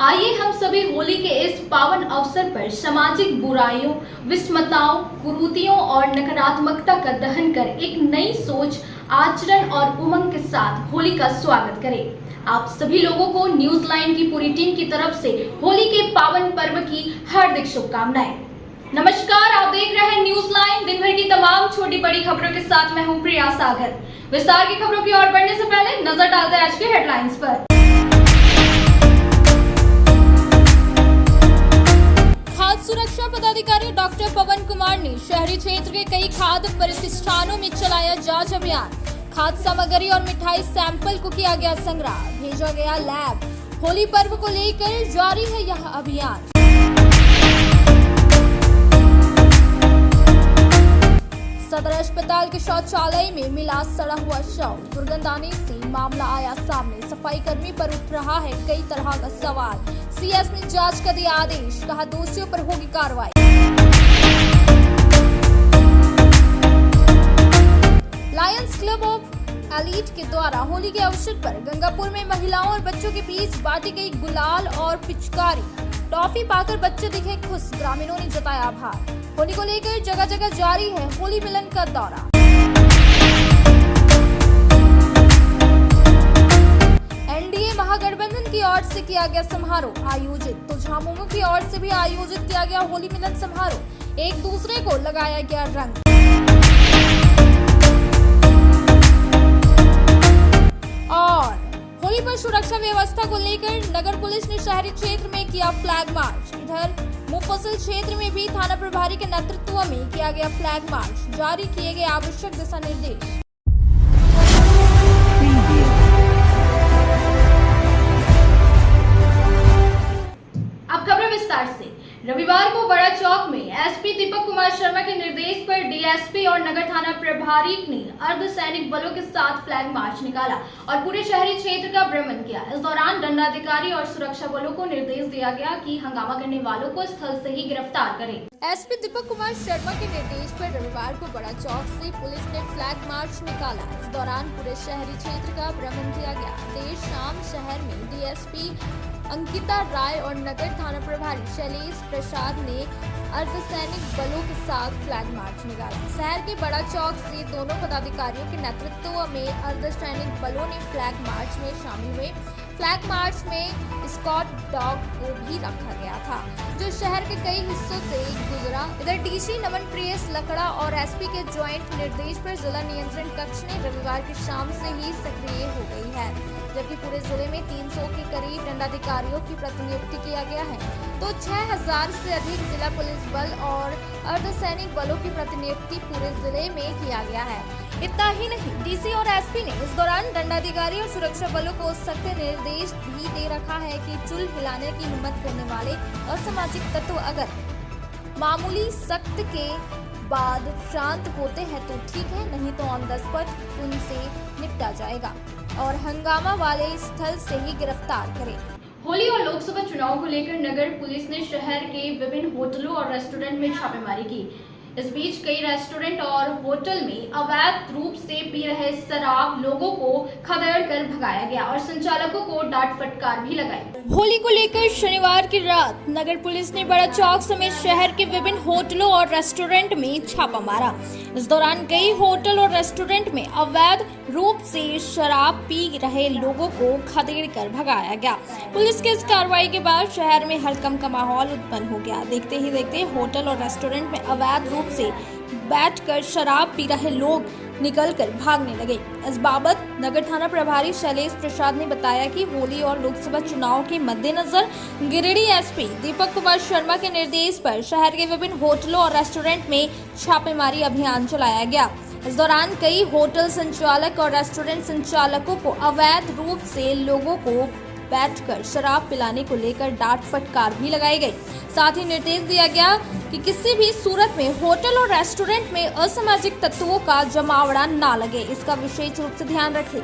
आइए हम सभी होली के इस पावन अवसर पर सामाजिक बुराइयों, विषमताओं, कुरीतियों और नकारात्मकता का दहन कर एक नई सोच, आचरण और उमंग के साथ होली का स्वागत करें। आप सभी लोगों को न्यूज लाइन की पूरी टीम की तरफ से होली के पावन पर्व की हार्दिक शुभकामनाएं। नमस्कार, आप देख रहे हैं न्यूज लाइन। दिन भर की तमाम छोटी बड़ी खबरों के साथ मैं हूं प्रिया सागर। विस्तार की खबरों की ओर बढ़ने से पहले नजर डालते हैं आज के हेडलाइंस पर। खाद्य सुरक्षा पदाधिकारी डॉक्टर पवन कुमार ने शहरी क्षेत्र के कई खाद्य प्रतिष्ठानों में चलाया जांच अभियान। खाद्य सामग्री और मिठाई सैंपल को किया गया संग्रह, भेजा गया लैब। होली पर्व को लेकर जारी है यह अभियान। सदर अस्पताल के शौचालय में मिला सड़ा हुआ शव, दुर्गंध आने से मामला आया सामने। सफाई कर्मी पर उठ रहा है कई तरह का सवाल। सीएस ने जांच का दिया आदेश, कहा दोषियों पर होगी कार्रवाई। लायंस क्लब ऑफ एलीट के द्वारा होली के अवसर पर गंगापुर में महिलाओं और बच्चों के बीच बांटी गई गुलाल और पिचकारी। टॉफी पाकर बच्चे दिखे खुश, ग्रामीणों ने जताया आभार। होली को लेकर जगह जगह जारी है होली मिलन का दौरा। एनडीए महागठबंधन की ओर से किया गया समारोह आयोजित, तो झामुमो की ओर से भी आयोजित किया गया होली मिलन समारोह। एक दूसरे को लगाया गया रंग। और होली पर सुरक्षा व्यवस्था को लेकर नगर पुलिस ने शहरी क्षेत्र में किया फ्लैग मार्च। इधर मुफस्सिल क्षेत्र में भी थाना प्रभारी के नेतृत्व में किया गया फ्लैग मार्च। जारी किए गए आवश्यक दिशा निर्देश। अब खबरें विस्तार से। रविवार को बड़ा चौक में एसपी दीपक कुमार शर्मा के निर्देश पर डीएसपी और नगर थाना प्रभारी ने अर्धसैनिक बलों के साथ फ्लैग मार्च निकाला और पूरे शहरी क्षेत्र का भ्रमण किया। इस दौरान दंडाधिकारी और सुरक्षा बलों को निर्देश दिया गया कि हंगामा करने वालों को स्थल से ही गिरफ्तार करें। एसपी दीपक कुमार शर्मा के निर्देश पर रविवार को बड़ा चौक से पुलिस ने फ्लैग मार्च निकाला। इस दौरान पूरे शहरी क्षेत्र का भ्रमण किया गया। देर शाम शहर में डीएसपी अंकिता राय और नगर थाना प्रभारी शैलेश प्रसाद ने अर्धसैनिक बलों के साथ फ्लैग मार्च निकाला। शहर के बड़ा चौक से दोनों पदाधिकारियों के नेतृत्व में अर्धसैनिक बलों ने फ्लैग मार्च में शामिल हुए। फ्लैग मार्च में स्कॉट डॉग को भी रखा गया था, जो शहर के कई हिस्सों से गुजरा। इधर डीसी नमन प्रियस लकड़ा और एसपी के ज्वाइंट निर्देश पर जिला नियंत्रण कक्ष ने रविवार की शाम से ही सक्रिय हो गई है, जबकि पूरे जिले में 300 के करीब दंडाधिकारियों की प्रतिनियुक्ति किया गया है, तो 6000 से अधिक जिला पुलिस बल और अर्धसैनिक बलों की प्रतिनियुक्ति पूरे जिले में किया गया है। इतना ही नहीं, डीसी और एसपी ने इस दौरान दंडाधिकारी और सुरक्षा बलों को सख्त निर्देश भी दे रखा है कि चुल हिलाने की हिम्मत करने वाले असामाजिक तत्व अगर मामूली सख्त के बाद शांत होते हैं तो ठीक है, नहीं तो ऑन द स्पॉट उनसे निपटा जाएगा और हंगामा वाले स्थल से ही गिरफ्तार करें। होली और लोकसभा चुनाव को लेकर नगर पुलिस ने शहर के विभिन्न होटलों और रेस्टोरेंट में छापेमारी की। इस बीच कई रेस्टोरेंट और होटल में अवैध रूप से पी रहे शराब लोगों को खदेड़कर भगाया गया और संचालकों को डांट फटकार भी लगाई। होली को लेकर शनिवार की रात नगर पुलिस ने बड़ा चौक समेत शहर के विभिन्न होटलों और रेस्टोरेंट में छापा मारा। इस दौरान कई होटल और रेस्टोरेंट में अवैध रूप से शराब पी रहे लोगों को खदेड़कर भगाया गया। पुलिस की इस कार्रवाई के बाद शहर में हड़कंप का माहौल उत्पन्न हो गया। देखते ही देखते होटल और रेस्टोरेंट में अवैध रूप से बैठकर शराब पी रहे लोग निकलकर भागने लगे। इस बाबत नगर थाना प्रभारी शैलेश प्रसाद ने बताया कि होली और लोकसभा चुनाव के मद्देनजर गिरिडीह एसपी दीपक कुमार शर्मा के निर्देश पर शहर के विभिन्न होटलों और रेस्टोरेंट में छापेमारी अभियान चलाया गया। इस दौरान कई होटल संचालक और रेस्टोरेंट संचालकों को अवैध रूप से लोगों को बैठकर शराब पिलाने को लेकर डांट फटकार भी लगाई गई। साथ ही निर्देश दिया गया कि किसी भी सूरत में होटल और रेस्टोरेंट में असामाजिक तत्वों का जमावड़ा ना लगे, इसका विशेष रूप से ध्यान रखें।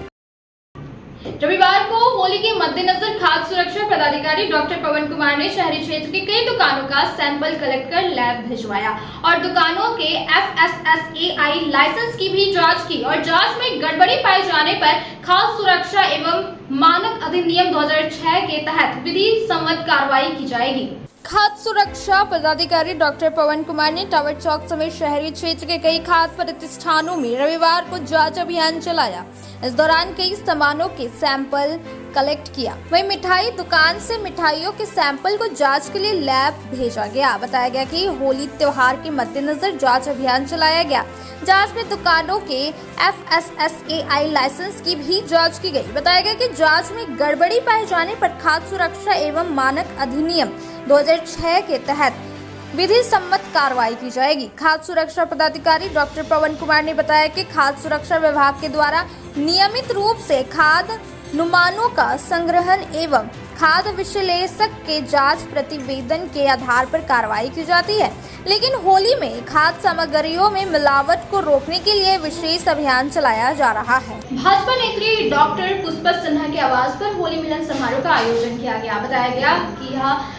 रविवार को होली के मद्देनजर खाद्य सुरक्षा पदाधिकारी डॉक्टर पवन कुमार ने शहरी क्षेत्र के कई दुकानों का सैंपल कलेक्ट कर लैब भिजवाया और दुकानों के FSSAI लाइसेंस की भी जांच की और जांच में गड़बड़ी पाए जाने पर खाद्य सुरक्षा एवं मानक अधिनियम 2006 के तहत विधि सम्मत कार्रवाई की जाएगी। खाद्य सुरक्षा पदाधिकारी डॉक्टर पवन कुमार ने टावर चौक समेत शहरी क्षेत्र के कई खाद्य प्रतिष्ठानों में रविवार को जांच अभियान चलाया। इस दौरान कई सामानों के सैंपल कलेक्ट किया। वहीं मिठाई दुकान से मिठाइयों के सैंपल को जांच के लिए लैब भेजा गया। बताया गया कि होली त्योहार के मद्देनजर जांच अभियान चलाया गया। जांच में दुकानों के FSSAI लाइसेंस की भी जांच की गई। बताया गया कि जांच में गड़बड़ी पाए जाने पर खाद्य सुरक्षा एवं मानक अधिनियम 2006 के तहत विधि सम्मत कार्रवाई की जाएगी। खाद्य सुरक्षा पदाधिकारी डॉक्टर पवन कुमार ने बताया कि खाद्य सुरक्षा विभाग के द्वारा नियमित रूप से खाद्य नुमानों का संग्रहण एवं खाद्य विश्लेषक के जांच प्रतिवेदन के आधार पर कार्रवाई की जाती है, लेकिन होली में खाद्य सामग्रियों में मिलावट को रोकने के लिए विशेष अभियान चलाया जा रहा है। भाजपा नेत्री डॉक्टर पुष्पा सिन्हा के आवास पर होली मिलन समारोह का आयोजन किया गया। बताया गया कि यह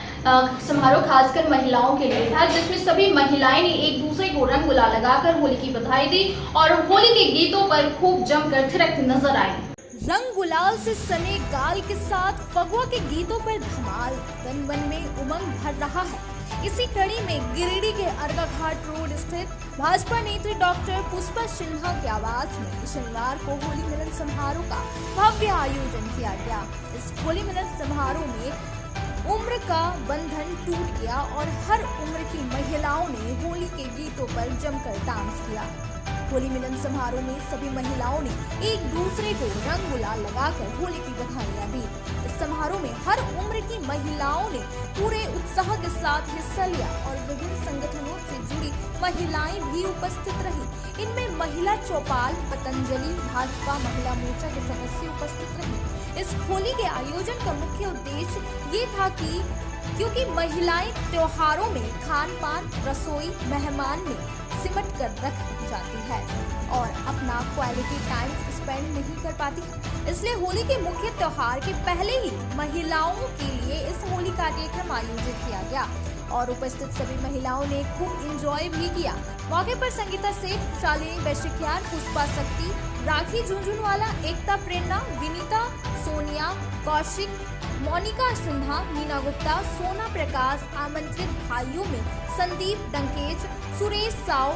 समारोह खासकर महिलाओं के लिए था, जिसमें सभी महिलाएं ने एक दूसरे को रंग गुलाल लगाकर होली की बधाई दी और होली के गीतों पर खूब जमकर थिरकती नजर आई। रंग गुलाल से सने गाल के साथ फगुआ के गीतों पर धमाल, तन मन में उमंग भर रहा है। इसी कड़ी में गिरिडीह के अर्गा घाट रोड स्थित भाजपा नेत्री डॉक्टर पुष्पा सिन्हा के आवास में शनिवार को होली मिलन समारोह का भव्य आयोजन किया गया। इस होली मिलन समारोह में उम्र का बंधन टूट गया और हर उम्र की महिलाओं ने होली के गीतों पर जमकर डांस किया। होली मिलन समारोह में सभी महिलाओं ने एक दूसरे को रंग गुलाल लगाकर होली की बधाइयां दी। इस समारोह में हर उम्र की महिलाओं ने पूरे उत्साह के साथ हिस्सा लिया और विभिन्न संगठनों से जुड़ी महिलाएं भी उपस्थित रही। इनमें महिला चौपाल, पतंजलि, भाजपा महिला मोर्चा के सदस्य उपस्थित रहे। इस होली के आयोजन का मुख्य उद्देश्य ये था कि क्योंकि महिलाएं त्योहारों में खान पान, रसोई, मेहमान में सिमट कर रख जाती है और अपना क्वालिटी टाइम स्पेंड नहीं कर पाती, इसलिए होली के मुख्य त्योहार के पहले ही महिलाओं के लिए इस होली कार्यक्रम आयोजित किया गया और उपस्थित सभी महिलाओं ने खूब एंजॉय भी किया। मौके पर संगीता सेठ, शालिनी बैशिकियार, पुष्पा शक्ति, राखी झुंझुनवाला, एकता प्रेरणा, विनीता, सोनिया, कौशिक, मोनिका सिन्हा, मीना गुप्ता, सोना प्रकाश, आमंत्रित भाइयों में संदीप डंकेज, सुरेश साव,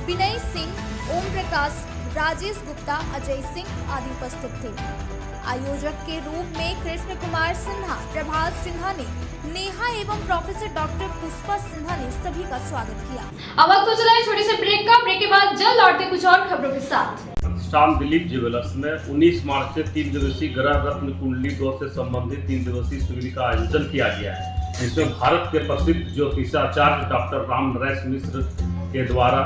विनय सिंह, ओम प्रकाश, राजेश गुप्ता, अजय सिंह आदि उपस्थित थे। आयोजक के रूप में कृष्ण कुमार सिन्हा, प्रभात सिन्हा ने, नेहा एवं प्रोफेसर डॉक्टर पुष्पा सिन्हा ने सभी का स्वागत किया। अब वक्त तो चला है छोटे से ब्रेक का। ब्रेक के बाद जल्द लौटते कुछ और खबरों के साथ। प्रतिष्ठान दिलीप ज्वेलर्स में 19 मार्च से 3 दिवसीय ग्रह रत्न कुंडली 2 से संबंधित 3 दिवसीय शिविर का आयोजन किया गया है, जिसमें भारत के प्रसिद्ध ज्योतिषाचार्य डॉक्टर राम नरेश मिश्र के द्वारा,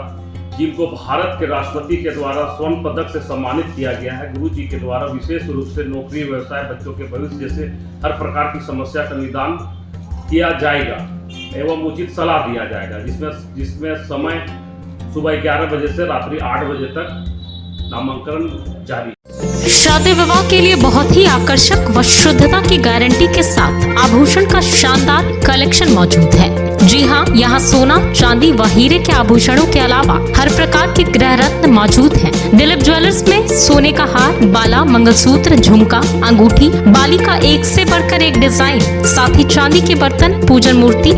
जिनको भारत के राष्ट्रपति के द्वारा स्वर्ण पदक से सम्मानित किया गया है, गुरु जी के द्वारा विशेष रूप से नौकरी, व्यवसाय, बच्चों के भविष्य जैसे हर प्रकार की समस्या का निदान किया जाएगा एवं उचित सलाह दिया जाएगा, जिसमें समय सुबह 11 बजे से रात्रि 8 बजे तक नामांकन जारी। शादी विवाह के लिए बहुत ही आकर्षक व शुद्धता की गारंटी के साथ आभूषण का शानदार कलेक्शन मौजूद है। जी हाँ, यहाँ सोना, चांदी व हीरे के आभूषणों के अलावा हर प्रकार के ग्रह रत्न मौजूद हैं। दिलीप ज्वेलर्स में सोने का हार, बाला, मंगलसूत्र, झुमका, अंगूठी, बाली का एक से बढ़कर एक डिजाइन, साथ ही चांदी के बर्तन, पूजन मूर्ति,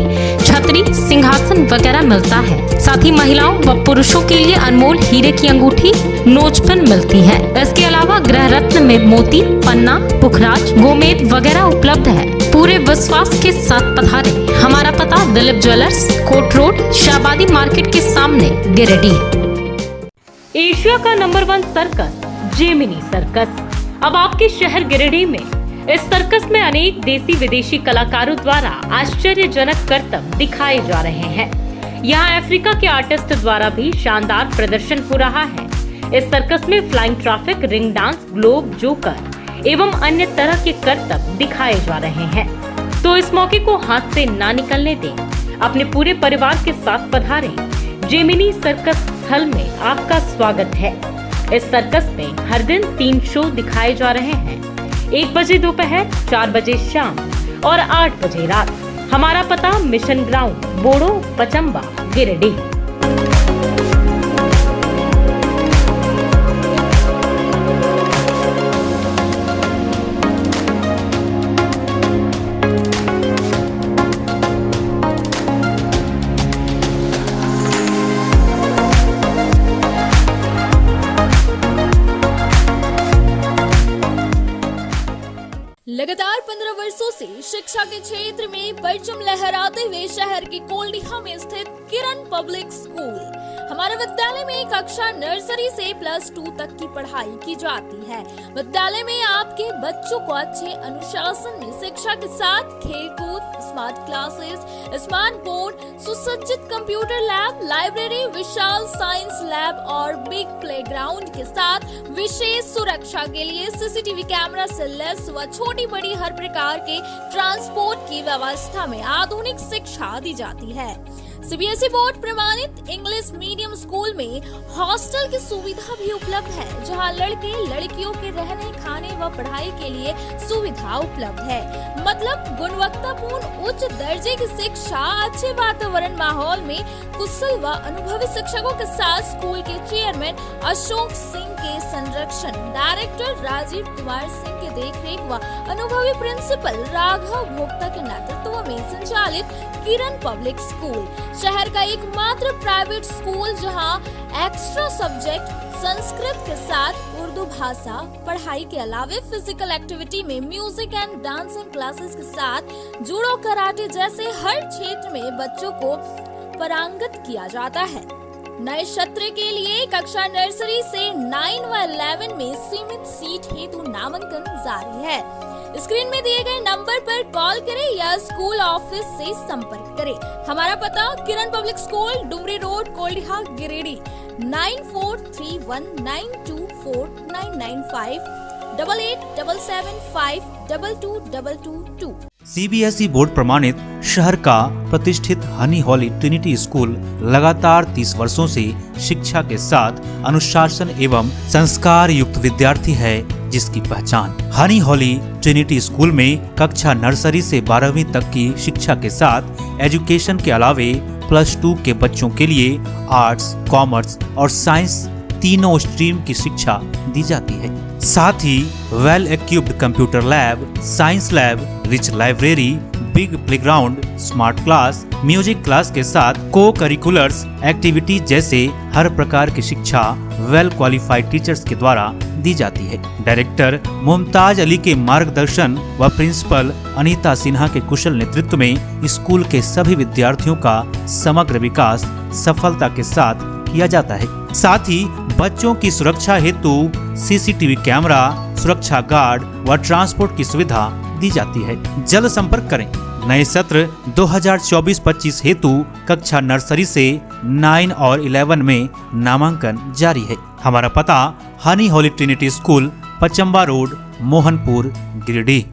छतरी, सिंहासन वगैरह मिलता है। साथ ही महिलाओं व पुरुषों के लिए अनमोल हीरे की अंगूठी, नोचपन मिलती है। इसके अलावा ग्रह रत्न में मोती, पन्ना, पुखराज, गोमेद वगैरह उपलब्ध है। पूरे विश्वास के साथ पधारे। हमारा पता Dilip jewellers, court road, Shahbadi market के सामने, गिरिडीह। एशिया का नंबर 1 सर्कस जेमिनी सर्कस अब आपके शहर गिरिडीह में। इस सर्कस में अनेक देसी विदेशी कलाकारों द्वारा आश्चर्यजनक करतब दिखाए जा रहे हैं। यहाँ अफ्रीका के आर्टिस्ट द्वारा भी शानदार प्रदर्शन हो रहा है। इस सर्कस में flying traffic, ring dance, globe, joker एवं अन्य तरह के करतब दिखाए जा रहे हैं। तो इस मौके को हाथ से ना निकलने दें। अपने पूरे परिवार के साथ पधारें। जेमिनी सर्कस स्थल में आपका स्वागत है। इस सर्कस में हर दिन 3 शो दिखाए जा रहे हैं। 1 बजे दोपहर, 4 बजे शाम और 8 बजे रात। हमारा पता मिशन ग्राउंड, बोड़ो, पचम्बा, गिरिडीह। लगातार 15 वर्षों से शिक्षा के क्षेत्र में परचम लहराते हुए शहर के कोल्डिहा में स्थित किरण पब्लिक स्कूल। हमारे विद्यालय में कक्षा नर्सरी से +2 तक की पढ़ाई की जाती है। विद्यालय में आपके बच्चों को अच्छे अनुशासन में शिक्षा के साथ खेलकूद, स्मार्ट क्लासेस, स्मार्ट बोर्ड, सुसज्जित कंप्यूटर लैब, लाइब्रेरी, विशाल साइंस लैब और बिग प्लेग्राउंड के साथ विशेष सुरक्षा के लिए सीसीटीवी कैमरा से लैस व छोटी बड़ी हर प्रकार के ट्रांसपोर्ट की व्यवस्था में आधुनिक शिक्षा दी जाती है। सीबीएसई बोर्ड प्रमाणित इंग्लिश मीडियम स्कूल में हॉस्टल की सुविधा भी उपलब्ध है, जहां लड़के लड़कियों के रहने, खाने व पढ़ाई के लिए सुविधा उपलब्ध है। मतलब गुणवत्तापूर्ण उच्च दर्जे की शिक्षा, अच्छे वातावरण माहौल में कुशल व अनुभवी शिक्षकों के साथ स्कूल के चेयरमैन अशोक सिंह के संरक्षण, डायरेक्टर राजीव कुमार सिंह के देखरेख व अनुभवी प्रिंसिपल राघव भोक्ता के नेतृत्व में संचालित किरण पब्लिक स्कूल शहर का एकमात्र प्राइवेट स्कूल, जहां एक्स्ट्रा सब्जेक्ट संस्कृत के साथ उर्दू भाषा पढ़ाई के अलावे फिजिकल एक्टिविटी में म्यूजिक एंड डांसिंग क्लासेस के साथ जूडो, कराटे जैसे हर क्षेत्र में बच्चों को पारंगत किया जाता है। नए सत्र के लिए कक्षा नर्सरी से 9 व 11 में सीमित सीट हेतु नामांकन जारी है। स्क्रीन में दिए गए नंबर पर कॉल करें या स्कूल ऑफिस से संपर्क करें। हमारा पता Kiran public school, Dumri road, Koldiha, Giridih. 9431924995 8877522222। CBSE board प्रमाणित शहर का प्रतिष्ठित हनी हॉली ट्रिनिटी स्कूल लगातार 30 वर्षों से शिक्षा के साथ अनुशासन एवं संस्कार युक्त विद्यार्थी है, जिसकी पहचान हनी हॉली ट्रिनिटी स्कूल में कक्षा नर्सरी से 12वीं तक की शिक्षा के साथ एजुकेशन के अलावे +2 के बच्चों के लिए आर्ट्स, कॉमर्स और साइंस तीनों स्ट्रीम की शिक्षा दी जाती है। साथ ही well equipped computer lab, science lab, rich library, big playground, smart class, music class के साथ को करिकुलर्स एक्टिविटी जैसे हर प्रकार की शिक्षा वेल क्वालिफाइड टीचर्स के द्वारा दी जाती है। डायरेक्टर मुमताज अली के मार्गदर्शन व प्रिंसिपल अनीता सिन्हा के कुशल नेतृत्व में स्कूल के सभी विद्यार्थियों का समग्र विकास सफलता के साथ किया जाता है। साथ ही बच्चों की सुरक्षा हेतु सीसीटीवी कैमरा, सुरक्षा गार्ड व ट्रांसपोर्ट की सुविधा दी जाती है। जल्द संपर्क करें। नए सत्र 2024-25 हेतु कक्षा नर्सरी से 9 और 11 में नामांकन जारी है। हमारा पता Honey Holy Trinity school, Pachamba road, Mohanpur, Giridih.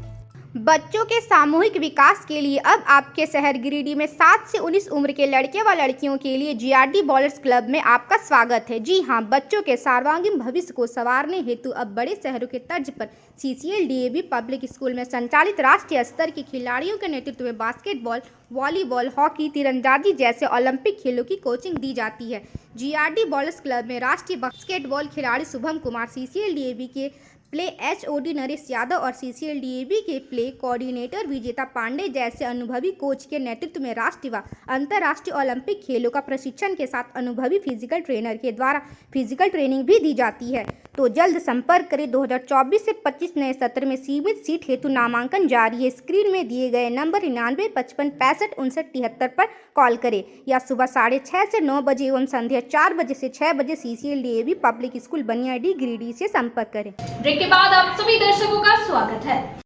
बच्चों के सामूहिक विकास के लिए अब आपके शहर गिरिडीह में 7 से 19 उम्र के लड़के व लड़कियों के लिए जीआरडी बॉलर्स क्लब में आपका स्वागत है। जी हां, बच्चों के सर्वांगीण भविष्य को संवारने हेतु अब बड़े शहरों के तर्ज पर सीसीएल डीएवी पब्लिक स्कूल में संचालित राष्ट्रीय स्तर के खिलाड़ियों के नेतृत्व में बास्केटबॉल, वॉलीबॉल, हॉकी, तीरंदाजी जैसे ओलंपिक खेलों की कोचिंग दी जाती है। जीआरडी बॉलर्स क्लब में राष्ट्रीय बास्केटबॉल खिलाड़ी शुभम कुमार, सीसीएल डीएवी के प्ले एचओडी नरेश यादव और सीसीएल डीएवी के प्ले कोऑर्डिनेटर विजेता पांडे जैसे अनुभवी कोच के नेतृत्व में राष्ट्रीय व अंतर्राष्ट्रीय ओलंपिक खेलों का प्रशिक्षण के साथ अनुभवी फिजिकल ट्रेनर के द्वारा फिजिकल ट्रेनिंग भी दी जाती है। तो जल्द संपर्क करें। 2024 से 25 नए सत्र में सीमित सीट हेतु नामांकन जारी है। स्क्रीन में दिए गए नंबर 9955655973 पर कॉल करें या सुबह 6:30 से 9 बजे एवं संध्या 4 बजे से 6 बजे CCL DAV public school Baniyadih Giridih से संपर्क करें। ब्रेक के बाद आप सभी दर्शकों का स्वागत है।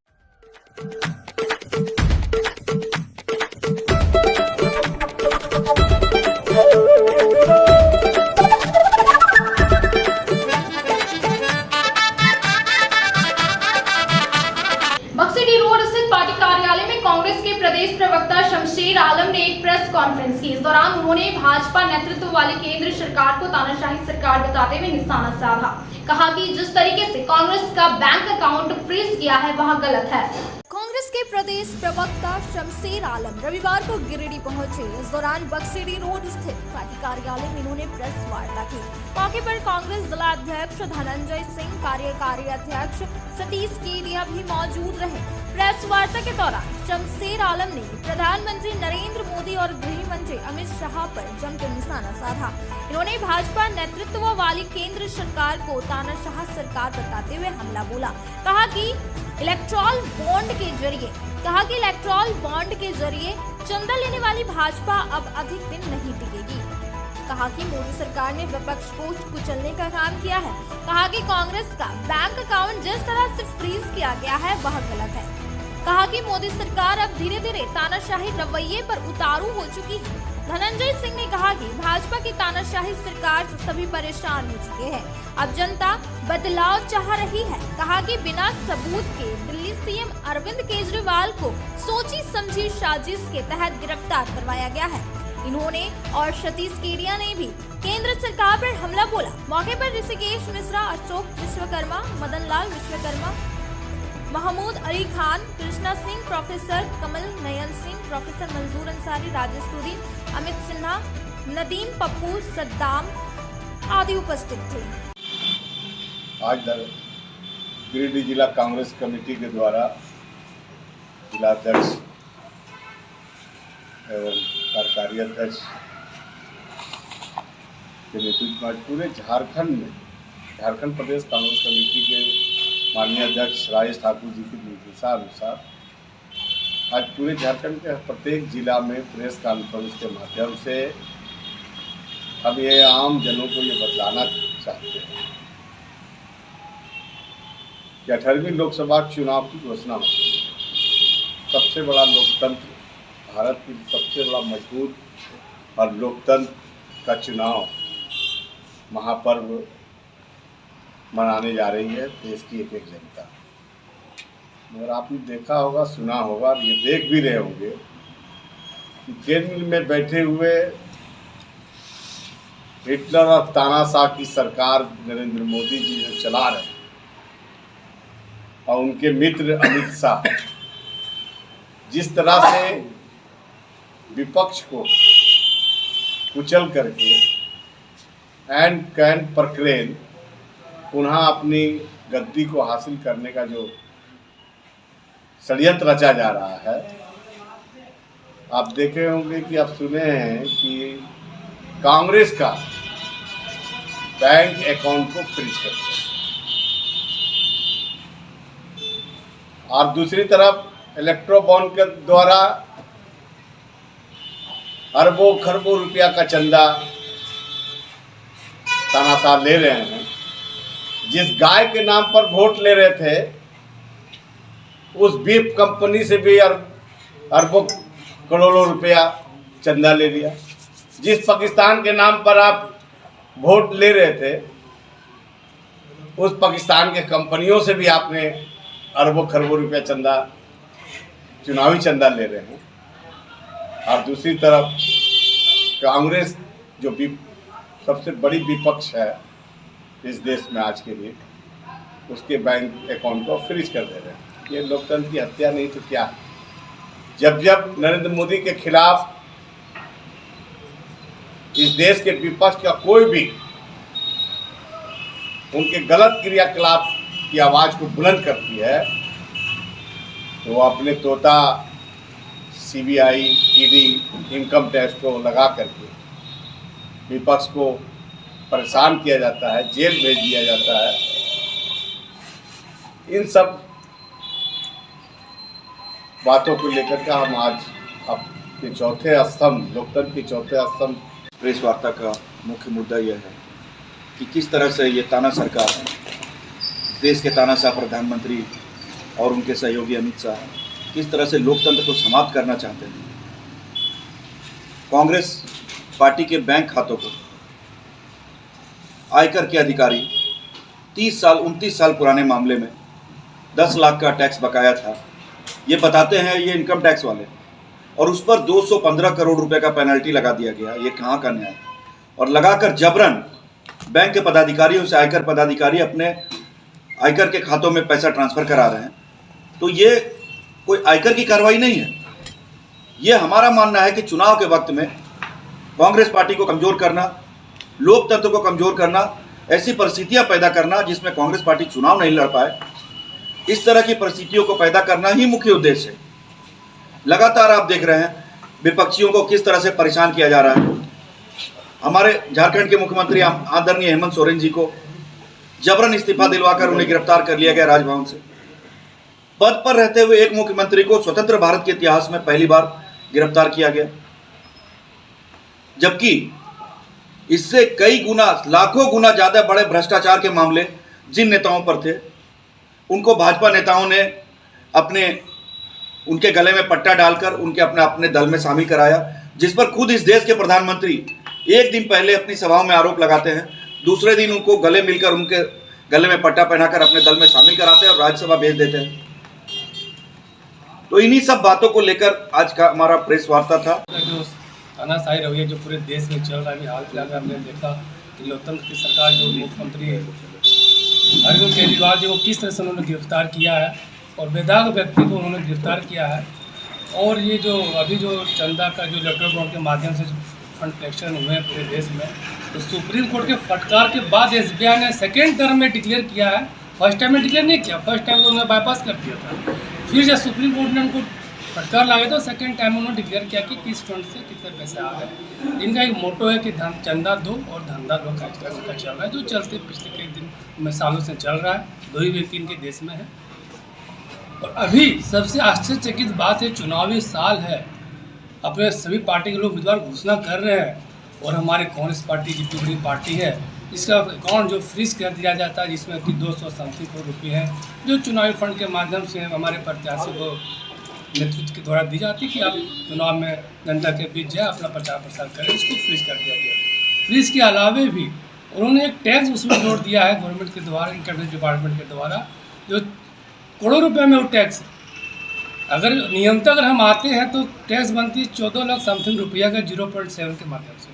बक्सडी रोड स्थित पार्टी कार्यालय में कांग्रेस के प्रदेश प्रवक्ता शमशेर आलम ने एक प्रेस कॉन्फ्रेंस की। इस दौरान उन्होंने भाजपा नेतृत्व वाली केंद्र सरकार को तानाशाही सरकार बताते हुए निशाना साधा। कहा कि जिस तरीके से कांग्रेस का बैंक अकाउंट फ्रीज किया है वह गलत है। कांग्रेस के प्रदेश प्रवक्ता शमशेर आलम रविवार को गिरिडीह पहुंचे। इस दौरान बक्सीडी रोड स्थित पार्टी कार्यालय में इन्होंने प्रेस वार्ता की। मौके पर कांग्रेस जिलाध्यक्ष धनंजय सिंह, कार्यकारी अध्यक्ष सतीश केडिया भी मौजूद रहे। प्रेस वार्ता के दौरान शमशेर आलम ने प्रधानमंत्री नरेंद्र मोदी और गृह मंत्री अमित शाह पर जमकर निशाना साधा। इन्होंने भाजपा नेतृत्व वाली केंद्र सरकार को तानाशाह सरकार बताते हुए हमला बोला। कहा कि इलेक्ट्रॉल बॉन्ड के जरिए चंदा लेने वाली भाजपा अब अधिक दिन नहीं टिकेगी। कहा कि मोदी सरकार ने विपक्ष को कुचलने का काम किया है। कहा कि कांग्रेस का बैंक अकाउंट जिस तरह से फ्रीज किया गया है वह गलत है। कहा कि मोदी सरकार अब धीरे धीरे तानाशाही रवैये पर उतारू हो चुकी है। धनंजय सिंह ने कहा कि भाजपा की तानाशाही सरकार से सभी परेशान हो चुके हैं। अब जनता बदलाव चाह रही है। कहा कि बिना सबूत के दिल्ली सीएम अरविंद केजरीवाल को सोची समझी साजिश के तहत गिरफ्तार करवाया गया है। इन्होंने और सतीश केडिया ने भी केंद्र सरकार पर हमला बोला। मौके पर ऋषिकेश मिश्रा, अशोक विश्वकर्मा, मदन लाल विश्वकर्मा, महमूद अली खान, कृष्णा सिंह, प्रोफेसर कमल नयन सिंह, प्रोफेसर मंजूर अंसारी, राजेश तुरी, अमित सिन्हा, नदीम पप्पू, सद्दाम आदि उपस्थित थे। आज गिरिडीह जिला कांग्रेस कमेटी के द्वारा जिलाध्यक्ष एवं कार्यकारी अध्यक्ष के नेतृत्व में पूरे झारखंड प्रदेश कांग्रेस कमेटी के माननीय अध्यक्ष राजेश ठाकुर जी के निर्देशानुसार आज पूरे झारखंड के प्रत्येक जिला में प्रेस कॉन्फ्रेंस के माध्यम से हम ये आम जनों को ये बतलाना चाहते हैं कि 18वीं लोकसभा चुनाव की घोषणा हो। सबसे बड़ा लोकतंत्र, भारत की सबसे बड़ा मजबूत और लोकतंत्र का चुनाव महापर्व मनाने जा रही है देश की एक जनता। मगर आपने देखा होगा, सुना होगा और ये देख भी रहे होंगे कि केंद्र में बैठे हुए हिटलर और तानाशाह की सरकार नरेंद्र मोदी जी जो चला रहे हैं और उनके मित्र अमित शाह जिस तरह से विपक्ष को कुचल करके एंड कैन परक्रेन पुनः अपनी गद्दी को हासिल करने का जो षड्यंत्र रचा जा रहा है, आप देखे होंगे कि आप सुने हैं कि कांग्रेस का बैंक अकाउंट को फ्रीज कर दिया और दूसरी तरफ इलेक्ट्रो बॉन्ड के द्वारा अरबों खरबों रुपया का चंदा तानाशाह ले रहे हैं। जिस गाय के नाम पर वोट ले रहे थे उस बीफ कंपनी से भी अरबों करोड़ों रुपया चंदा ले लिया। जिस पाकिस्तान के नाम पर आप वोट ले रहे थे उस पाकिस्तान के कंपनियों से भी आपने अरबों खरबों रुपया चंदा, चुनावी चंदा ले रहे हैं। और दूसरी तरफ कांग्रेस जो सबसे बड़ी विपक्ष है इस देश में आज के लिए, उसके बैंक अकाउंट को फ्रीज कर दे रहे हैं। ये लोकतंत्र की हत्या नहीं तो क्या है? जब जब नरेंद्र मोदी के खिलाफ इस देश के विपक्ष का कोई भी उनके गलत क्रियाकलाप की आवाज़ को बुलंद करती है तो वो अपने तोता सीबीआई, ईडी, इनकम टैक्स को लगा करके विपक्ष को परेशान किया जाता है, जेल भेज दिया जाता है। इन सब बातों को लेकर के हम आज आपके चौथे स्तंभ, लोकतंत्र के चौथे स्तंभ प्रेस वार्ता का मुख्य मुद्दा यह है कि किस तरह से ये ताना सरकार, देश के तानाशाह प्रधानमंत्री और उनके सहयोगी अमित शाह किस तरह से लोकतंत्र को समाप्त करना चाहते हैं। कांग्रेस पार्टी के बैंक खातों को आयकर के अधिकारी 29 साल पुराने मामले में 10 लाख का टैक्स बकाया था, ये बताते हैं ये इनकम टैक्स वाले, और उस पर 215 करोड़ रुपए का पेनल्टी लगा दिया गया। ये कहाँ का न्याय? और लगाकर जबरन बैंक के पदाधिकारियों से आयकर पदाधिकारी अपने आयकर के खातों में पैसा ट्रांसफर करा रहे हैं, तो ये कोई आयकर की कार्रवाई नहीं है। ये हमारा मानना है कि चुनाव के वक्त में कांग्रेस पार्टी को कमज़ोर करना, लोकतंत्र को कमज़ोर करना, ऐसी परिस्थितियां पैदा करना जिसमें कांग्रेस पार्टी चुनाव नहीं लड़ पाए, इस तरह की परिस्थितियों को पैदा करना ही मुख्य उद्देश्य है। लगातार आप देख रहे हैं विपक्षियों को किस तरह से परेशान किया जा रहा है। हमारे झारखंड के मुख्यमंत्री आदरणीय हेमंत सोरेन जी को जबरन इस्तीफा दिलवाकर उन्हें गिरफ्तार कर लिया गया राजभवन से। पद पर रहते हुए एक मुख्यमंत्री को स्वतंत्र भारत के इतिहास में पहली बार गिरफ्तार किया गया, जबकि इससे कई गुना, लाखों गुना ज्यादा बड़े भ्रष्टाचार के मामले जिन नेताओं पर थे, उनको भाजपा नेताओं ने उनके गले में पट्टा डालकर उनके अपने दल में शामिल कराया, जिस पर खुद इस देश के प्रधानमंत्री एक दिन पहले अपनी सभाओं में आरोप लगाते हैं, दूसरे दिन उनको गले मिलकर उनके गले में पट्टा पहनाकर अपने दल में शामिल कराते हैं और राज्यसभा भेज देते हैं। तो इन्हीं सब बातों को लेकर आज का हमारा प्रेस वार्ता था। जो तानाशाही रवैया जो पूरे देश में चल रहा है, हाल फिलहाल में हमने देखा कि लोकतंत्र की सरकार जो मुख्यमंत्री अरविंद केजरीवाल जी को किस तरह से उन्होंने गिरफ्तार किया है और बेदाग व्यक्ति को उन्होंने गिरफ्तार किया है। और ये जो अभी जो चंदा का जो इलेक्ट्रल बॉन्ड के माध्यम से फंड कलेक्शन हुए हैं पूरे देश में, तो सुप्रीम कोर्ट के फटकार के बाद SBI ने सेकेंड टर्म में डिक्लेयर किया है। फर्स्ट टाइम में डिक्लेयर नहीं किया, फर्स्ट टाइम तो उन्होंने बाईपास कर दिया था। फिर जब सुप्रीम कोर्ट ने उनको फटकार लगे तो सेकेंड टाइम उन्होंने डिक्लेयर किया कि किस फंड से कितने पैसे आ गए। इनका एक मोटो है कि चंदा दो और धंधा दो का चल रहा है, जो चलते पिछले कई दिन में सालों से चल रहा है। दो ही व्यक्ति इनके देश में है। और अभी सबसे आश्चर्यचकित बात है, चुनावी साल है, अपने सभी पार्टी के लोग उम्मीदवार घोषणा कर रहे हैं और हमारे कांग्रेस पार्टी जितनी बड़ी पार्टी है इसका अकाउंट जो फ्रीज कर दिया जाता है, जिसमें कि 200 करोड़ रुपये हैं जो चुनावी फंड के माध्यम से हमारे प्रत्याशी को नेतृत्व के द्वारा दी जाती है कि आप चुनाव में जनता के बीच जाए, अपना प्रचार प्रसार करें, इसको फ्रीज कर दिया गया। फ्रीज के अलावे भी उन्होंने एक टैक्स उसमें जोड़ दिया है गवर्नमेंट के द्वारा, इनकम टैक्स डिपार्टमेंट के द्वारा, जो करोड़ों रुपये में वो टैक्स। अगर नियमतः अगर हम आते हैं तो टैक्स बनती है 14 लाख समथिंग रुपया का 0.7 के माध्यम से।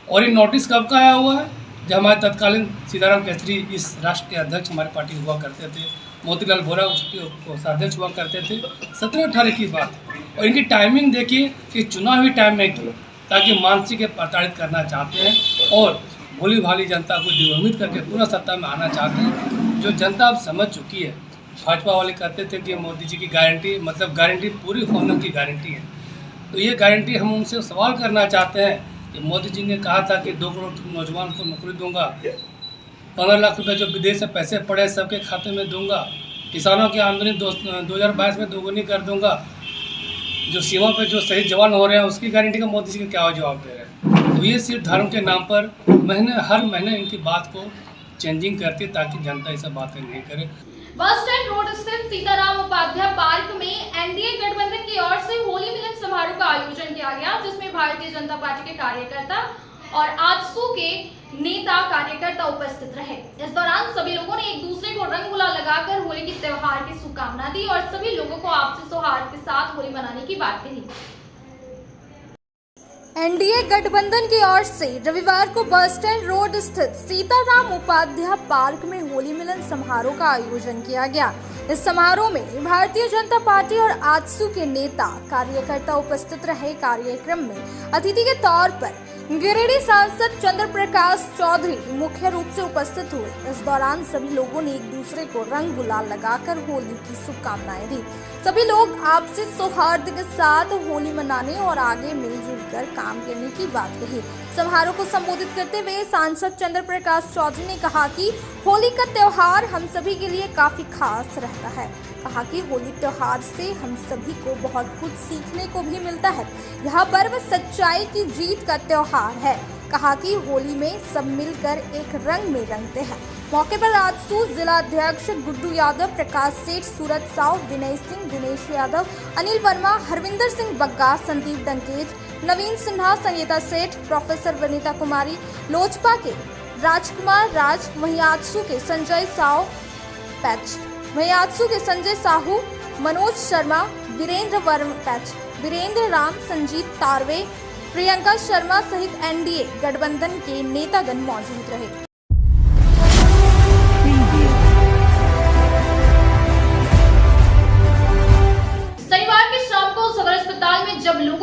और ये नोटिस कब का आया हुआ है? जब हमारे तत्कालीन सीताराम केसरी इस राष्ट्र के अध्यक्ष हमारी पार्टी हुआ करते थे, मोतीलाल वोरा उसके कोषाध्यक्ष हुआ करते थे, 17-18 की बात है। और इनकी टाइमिंग देखिए कि चुनावी टाइम में की, ताकि मानसिक प्रताड़ित करना चाहते हैं और भोली भाली जनता को दिग्भ्रमित करके पूरा सत्ता में आना चाहते हैं। जो जनता अब समझ चुकी है, भाजपा वाले कहते थे कि मोदी जी की गारंटी, मतलब गारंटी पूरी होने की गारंटी है। तो ये गारंटी हम उनसे सवाल करना चाहते हैं कि मोदी जी ने कहा था कि 2 करोड़ नौजवान को नौकरी दूंगा, 15 लाख रुपए जो विदेश से पैसे पड़े सबके खाते में दूंगा, किसानों की आमदनी 2022 में दोगुनी कर दूंगा, जो सीमा पे जो शहीद जवान हो रहे हैं उसकी गारंटी का मोदी जी को क्या जवाब दे रहे हैं। तो ये सिर्फ धर्म के नाम पर हर महीने इनकी बात को चेंजिंग करती ताकि जनता ये सब बातें नहीं करे। बस स्टैंड रोड स्थित सीताराम उपाध्याय पार्क में एनडीए गठबंधन की ओर से होली मिलन समारोह का आयोजन किया गया, जिसमें भारतीय जनता पार्टी के कार्यकर्ता और आजसू के नेता कार्यकर्ता उपस्थित रहे। इस दौरान सभी लोगों ने एक दूसरे को रंग गुलाल लगाकर होली के त्योहार की शुभकामना दी और सभी लोगों को आपसी सौहार्द के साथ होली मनाने की बात कही। एनडीए गठबंधन की ओर से रविवार को बस स्टैंड रोड स्थित सीताराम उपाध्याय पार्क में होली मिलन समारोह का आयोजन किया गया। इस समारोह में भारतीय जनता पार्टी और आजसू के नेता कार्यकर्ता उपस्थित रहे। कार्यक्रम में अतिथि के तौर पर गिरिडीह सांसद चंद्र प्रकाश चौधरी मुख्य रूप से उपस्थित हुए। इस दौरान सभी लोगों ने एक दूसरे को रंग गुलाल लगाकर होली की शुभकामनाएं दी। सभी लोग आपसी सौहार्द के साथ होली मनाने और आगे मिलजुल कर काम करने की बात कही। समारोह को संबोधित करते हुए सांसद चंद्र प्रकाश चौधरी ने कहा कि होली का त्योहार हम सभी के लिए काफी खास रहता है। कहा कि होली त्योहार से हम सभी को बहुत कुछ सीखने को भी मिलता है। यह पर्व सच्चाई की जीत का त्योहार है। कहा कि होली में सब मिलकर एक रंग में रंगते हैं। मौके पर आजसू जिला अध्यक्ष गुड्डू यादव, प्रकाश सेठ, सूरज साव, विनय सिंह, दिनेश यादव, अनिल वर्मा, हरविंदर सिंह बग्गा, संदीप डंकेज, नवीन सिन्हा, संगीता सेठ, प्रोफेसर वनीता कुमारी, लोजपा के राजकुमार राज, वहीं आजसू के संजय साव पैच, वहीं आजसू के संजय साहू, मनोज शर्मा, वीरेंद्र राम, संजीत तारवे, प्रियंका शर्मा सहित एनडीए गठबंधन के नेतागण मौजूद रहे।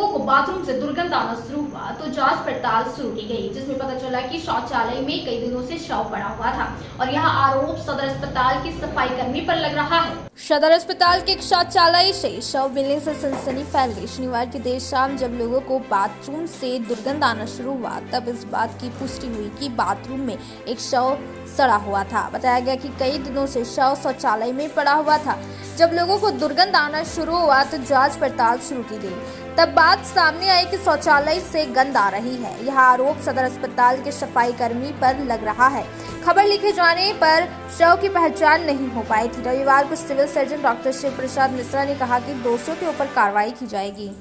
लोगों को बाथरूम से दुर्गंध आना शुरू हुआ तो जांच पड़ताल शुरू की गई, जिसमें पता चला कि शौचालय में कई दिनों से शव पड़ा हुआ था और यह आरोप सदर अस्पताल की सफाई कर्मी पर लग रहा है। सदर अस्पताल के एक शौचालय से शव मिलने से सनसनी फैल गई। शनिवार की देर शाम जब लोगों को बाथरूम से दुर्गंध आना शुरू हुआ तब इस बात की पुष्टि हुई कि बाथरूम में एक शव सड़ा हुआ था। बताया गया कि कई दिनों से शव शौचालय में पड़ा हुआ था। जब लोगों को दुर्गंध आना शुरू हुआ तो जांच पड़ताल शुरू की गई। तब बात सामने आई कि शौचालय से गंध आ रही है। यह आरोप सदर अस्पताल के सफाई कर्मी पर लग रहा है। खबर लिखे जाने पर शव की पहचान नहीं हो पाई थी। रविवार को सिविल सर्जन डॉक्टर शिव प्रसाद मिश्रा ने कहा कि दोषियों के ऊपर कार्रवाई की जाएगी।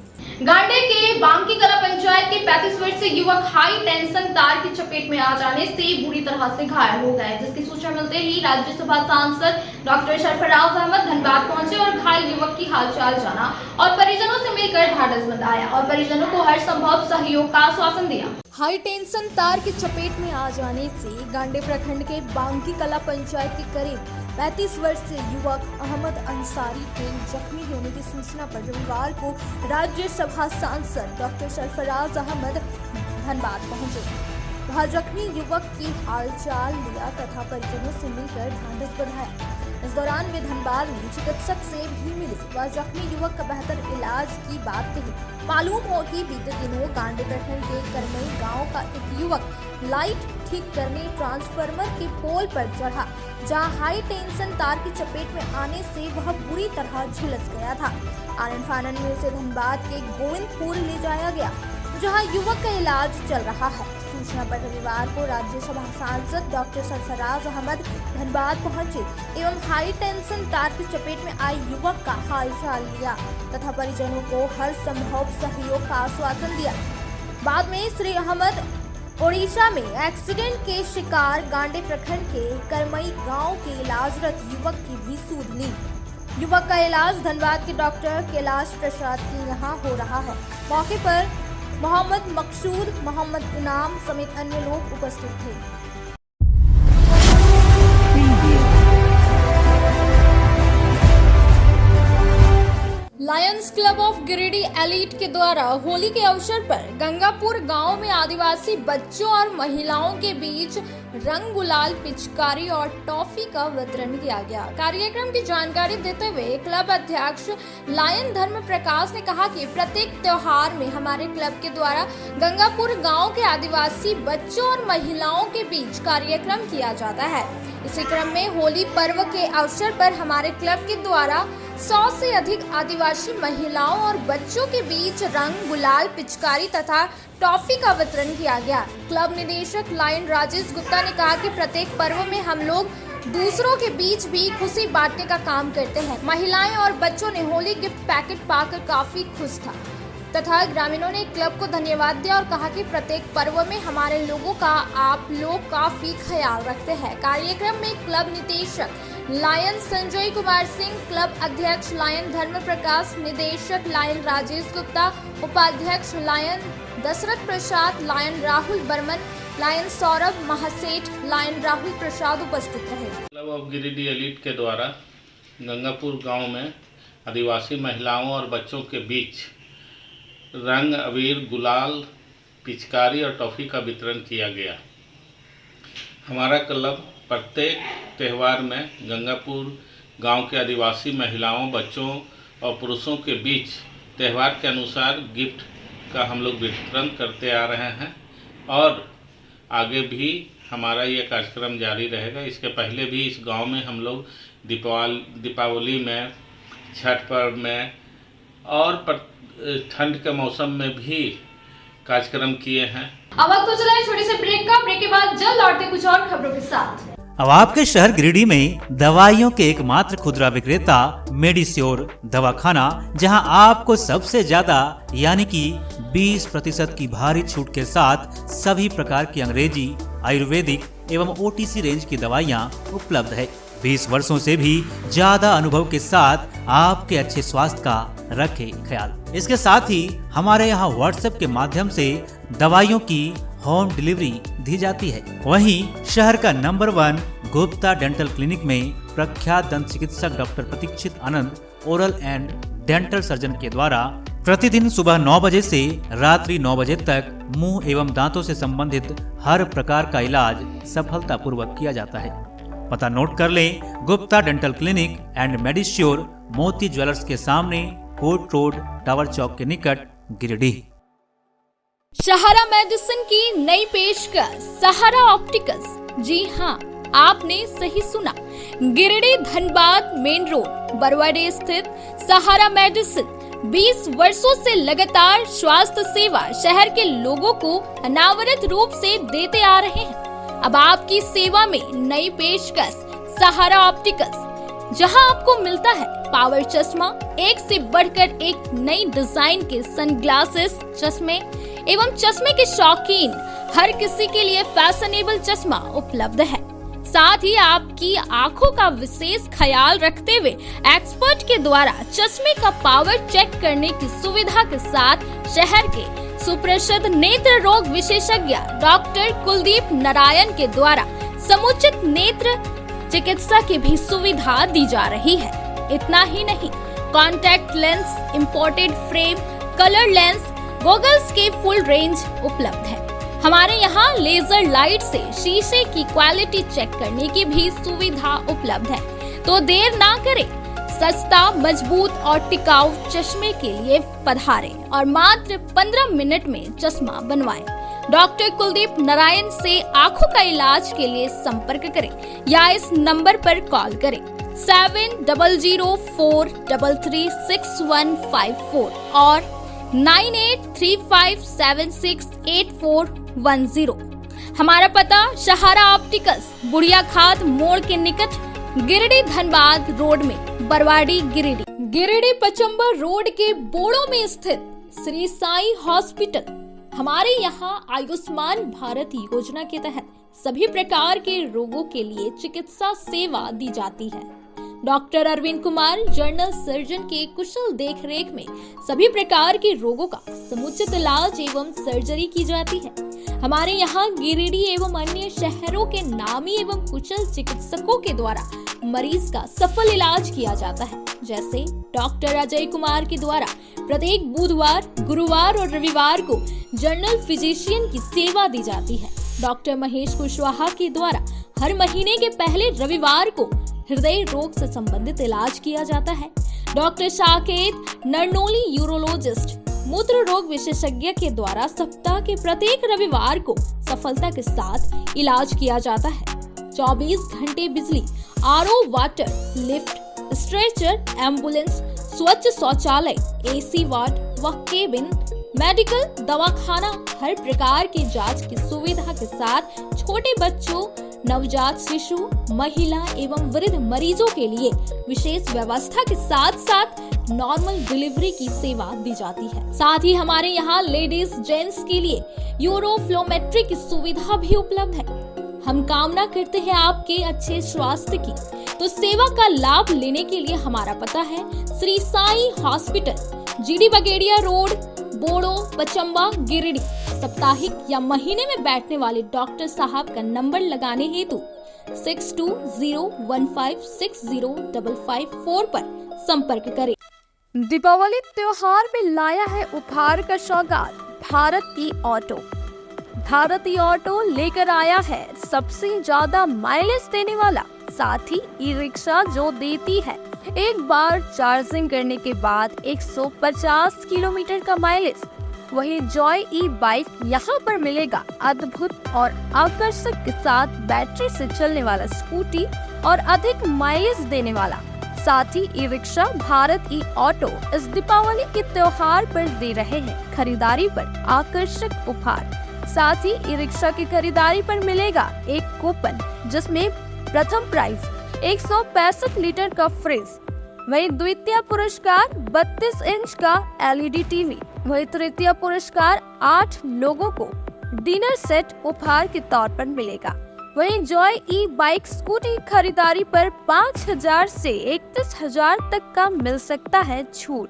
गांडे के बांकी कला पंचायत के 35 वर्षीय युवक हाई टेंशन तार की चपेट में आ जाने से बुरी तरह से घायल हो गए, जिसकी सूचना मिलते ही राज्यसभा सांसद डॉक्टर सरफराज अहमद धनबाद पहुंचे और घायल युवक की हालचाल जाना और परिजनों से मिलकर ढाढ़स बंधाया और परिजनों को हर संभव सहयोग का आश्वासन दिया। हाई टेंशन तार की चपेट में आ जाने से गांडे प्रखंड के बांकी कला पंचायत के करीब 35 वर्षीय युवक अहमद अंसारी के जख्मी होने की सूचना पर रविवार को राज्यसभा सांसद डॉक्टर सरफराज अहमद धनबाद पहुंचे। वहां जख्मी युवक की हालचाल लिया तथा परिजनों से मिलकर ढांढस बंधाया। इस दौरान वे धनबाद में चिकित्सक से भी मिले। वह जख्मी युवक का बेहतर इलाज की बात कही। मालूम हो कि बीते दिनों गांडे प्रखंड के करमई गांव का एक युवक लाइट ठीक करने ट्रांसफार्मर के पोल पर चढ़ा, जहां हाई टेंशन तार की चपेट में आने से वह बुरी तरह झुलस गया था। आनन फानन में उसे धनबाद के गोविंदपुर ले जाया गया, जहां युवक का इलाज चल रहा है। सूचना पर रविवार को राज्यसभा सांसद डॉक्टर सरफराज अहमद धनबाद पहुंचे एवं हाई टेंशन तार की चपेट में आए युवक का हालचाल लिया तथा परिजनों को हर संभव सहयोग का आश्वासन दिया। बाद में श्री अहमद ओडिशा में एक्सीडेंट के शिकार गांडे प्रखंड के करमई गांव के इलाजरत युवक की भी सूद ली। युवक का इलाज धनबाद के डॉक्टर कैलाश प्रसाद के यहाँ हो रहा है। मौके पर मोहम्मद मकसूद, मोहम्मद इनाम समेत अन्य लोग उपस्थित थे। Lions club of Giridih elite के द्वारा होली के अवसर पर गंगापुर गांव में आदिवासी बच्चों और महिलाओं के बीच रंग गुलाल, पिचकारी और टॉफी का वितरण किया गया। कार्यक्रम की जानकारी देते हुए क्लब अध्यक्ष लायन धर्म प्रकाश ने कहा कि प्रत्येक त्योहार में हमारे क्लब के द्वारा गंगापुर गांव के आदिवासी बच्चों और महिलाओं के बीच कार्यक्रम किया जाता है। इसी क्रम में होली पर्व के अवसर पर हमारे क्लब के द्वारा 100 से अधिक आदिवासी महिलाओं और बच्चों के बीच रंग गुलाल, पिचकारी तथा टॉफी का वितरण किया गया। क्लब निदेशक लायन राजेश गुप्ता ने कहा कि प्रत्येक पर्व में हम लोग दूसरों के बीच भी खुशी बांटने का काम करते हैं। महिलाएं और बच्चों ने होली गिफ्ट पैकेट पाकर काफी खुश था तथा ग्रामीणों ने क्लब को धन्यवाद दिया और कहा कि प्रत्येक पर्व में हमारे लोगों का आप लोग काफी ख्याल रखते हैं। कार्यक्रम में क्लब निदेशक लायन संजय कुमार सिंह, क्लब अध्यक्ष लायन धर्म प्रकाश, निदेशक लायन राजेश गुप्ता, उपाध्यक्ष Lion Dashrath Prasad, Lion Rahul Burman, Lion Saurabh Mahaseth, Lion Rahul Prasad उपस्थित रहे। क्लब ऑफ गिरिडीह एलीट के द्वारा गंगापुर गांव में आदिवासी महिलाओं और बच्चों के बीच रंग, अबीर, गुलाल, पिचकारी और टॉफ़ी का वितरण किया गया। हमारा क्लब प्रत्येक त्यौहार में गंगापुर गांव के आदिवासी महिलाओं, बच्चों और पुरुषों के बीच त्यौहार के अनुसार गिफ्ट का हम लोग वितरण करते आ रहे हैं और आगे भी हमारा ये कार्यक्रम जारी रहेगा। इसके पहले भी इस गांव में हम लोग दीपावली में, छठ पर्व में और ठंड के मौसम में भी कार्यक्रम किए हैं। अब वक्त तो चला है छोटे से ब्रेक का। ब्रेक के बाद जल्द लौटते कुछ और खबरों के साथ। अब आपके शहर गिरिडीह में दवाइयों के एकमात्र खुदरा विक्रेता मेडिश्योर दवाखाना, जहां आपको सबसे ज्यादा यानी कि 20% की भारी छूट के साथ सभी प्रकार की अंग्रेजी, आयुर्वेदिक एवं OTC रेंज की दवाइयां उपलब्ध है। 20 वर्षों से भी ज्यादा अनुभव के साथ आपके अच्छे स्वास्थ्य का रखे ख्याल। इसके साथ ही हमारे यहाँ WhatsApp के माध्यम से दवाइयों की होम डिलीवरी दी जाती है। वहीं शहर का नंबर 1 गुप्ता डेंटल क्लिनिक में प्रख्यात दंत चिकित्सक doctor Pratikshit Anand oral and dental surgeon के द्वारा प्रतिदिन सुबह 9 बजे से रात्रि 9 बजे तक मुंह एवं दांतों से संबंधित हर प्रकार का इलाज सफलतापूर्वक किया जाता है। पता नोट कर लें, गुप्ता डेंटल क्लिनिक एंड मेडिश्योर, मोती ज्वेलर्स के सामने, कोर्ट रोड, टावर चौक के निकट, गिरिडीह। सहारा मेडिसिन की नई पेशकश सहारा ऑप्टिकल्स। जी हाँ, आपने सही सुना। गिरिडीह धनबाद मेन रोड बरवाडे स्थित सहारा मेडिसिन 20 वर्षों से लगातार स्वास्थ्य सेवा शहर के लोगों को अनावरत रूप से देते आ रहे हैं। अब आपकी सेवा में नई पेशकश सहारा ऑप्टिकल्स, जहां आपको मिलता है पावर चश्मा, एक से बढ़कर एक नई डिजाइन के सनग्लासेस, चश्मे एवं चश्मे के शौकीन हर किसी के लिए फैशनेबल चश्मा उपलब्ध है। साथ ही आपकी आंखों का विशेष ख्याल रखते हुए एक्सपर्ट के द्वारा चश्मे का पावर चेक करने की सुविधा के साथ शहर के सुप्रसिद्ध नेत्र रोग विशेषज्ञ डॉक्टर कुलदीप नारायण के द्वारा समुचित नेत्र चिकित्सा की भी सुविधा दी जा रही है। इतना ही नहीं, contact lens, imported frame, colour lens, goggles के फुल रेंज उपलब्ध है। हमारे यहाँ लेजर लाइट से शीशे की क्वालिटी चेक करने की भी सुविधा उपलब्ध है। तो देर ना करें, सस्ता, मजबूत और टिकाऊ चश्मे के लिए पधारें और मात्र 15 मिनट में चश्मा बनवाएं। डॉक्टर कुलदीप नारायण से आंखों का इलाज के लिए संपर्क करें या इस नंबर पर कॉल करें 7004336154 और 9835768410। हमारा पता सहारा ऑप्टिकल्स, बुढ़िया खाद मोड़ के निकट, गिरिडीह धनबाद रोड में, बरवाडी गिरिडीह। गिरिडीह पचंबा रोड के बोड़ो में स्थित श्री साई हॉस्पिटल। हमारे यहाँ आयुष्मान भारत योजना के तहत सभी प्रकार के रोगों के लिए चिकित्सा सेवा दी जाती है। Doctor Arvind Kumar general surgeon के कुशल देखरेख में सभी प्रकार के रोगों का समुचित इलाज एवं सर्जरी की जाती है। हमारे यहाँ गिरिडीह एवं अन्य शहरों के नामी एवं कुशल चिकित्सकों के द्वारा मरीज का सफल इलाज किया जाता है। जैसे डॉक्टर अजय कुमार के द्वारा प्रत्येक बुधवार, गुरुवार और रविवार को जनरल फिजिशियन की सेवा दी जाती है। डॉक्टर महेश कुशवाहा के द्वारा हर महीने के पहले रविवार को हृदय रोग से संबंधित इलाज किया जाता है। डॉक्टर साकेत नरनोली यूरोलॉजिस्ट मूत्र रोग विशेषज्ञ के द्वारा सप्ताह के प्रत्येक रविवार को सफलता के साथ इलाज किया जाता है। 24 घंटे बिजली, RO water, lift, stretcher, ambulance, स्वच्छ शौचालय, एसी वार्ड व केबिन, मेडिकल, दवाखाना, हर प्रकार की जांच की सुविधा के साथ छोटे बच्चों, नवजात शिशु, महिला एवं वृद्ध मरीजों के लिए विशेष व्यवस्था के साथ साथ नॉर्मल डिलीवरी की सेवा दी जाती है। साथ ही हमारे यहाँ लेडीज जेंट्स के लिए यूरोफ्लोमेट्री की सुविधा भी उपलब्ध है। हम कामना करते हैं आपके अच्छे स्वास्थ्य की। तो सेवा का लाभ लेने के लिए हमारा पता है श्री साई हॉस्पिटल, जीडी बगेड़िया रोड, बोड़ो, पचंबा, गिरिडीह। साप्ताहिक या महीने में बैठने वाले डॉक्टर साहब का नंबर लगाने हेतु 6201560554 पर संपर्क करें। दीपावली त्योहार में लाया है उपहार का सौगात भारत की ऑटो। भारतीय ऑटो लेकर आया है सबसे ज्यादा माइलेज देने वाला, साथ ही ई रिक्शा जो देती है एक बार चार्जिंग करने के बाद 150 किलोमीटर का माइलेज। वही जॉय ई बाइक यहाँ पर मिलेगा अद्भुत और आकर्षक के साथ बैटरी से चलने वाला स्कूटी और अधिक माइलेज देने वाला। साथ ही ई रिक्शा भारत ई ऑटो इस दीपावली के त्योहार पर दे रहे हैं खरीदारी पर आकर्षक उपहार। साथ ही ई रिक्शा की खरीदारी पर मिलेगा एक कूपन, जिसमें प्रथम प्राइज 165 लीटर का फ्रिज, वही द्वितीय पुरस्कार 32 इंच का एलईडी टीवी, वही तृतीय पुरस्कार 8 लोगों को डिनर सेट उपहार के तौर पर मिलेगा। वहीं जॉय ई बाइक स्कूटी खरीदारी पर 5,000 से 31,000 तक का मिल सकता है छूट।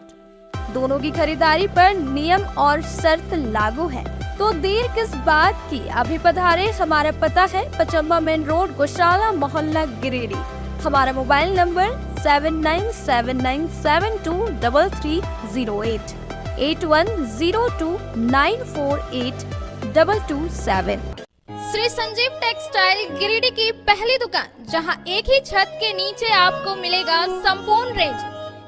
दोनों की खरीदारी पर नियम और शर्त लागू है, तो देर किस बात की, अभी पधारे। हमारा पता है पचंबा मेन रोड, गौशाला मोहल्ला, गिरिडीह। हमारा mobile number 7979723308। 8102948227। Shri Sanjeev textile Giridih की पहली दुकान, जहां एक ही छत के नीचे आपको मिलेगा संपूर्ण रेंज।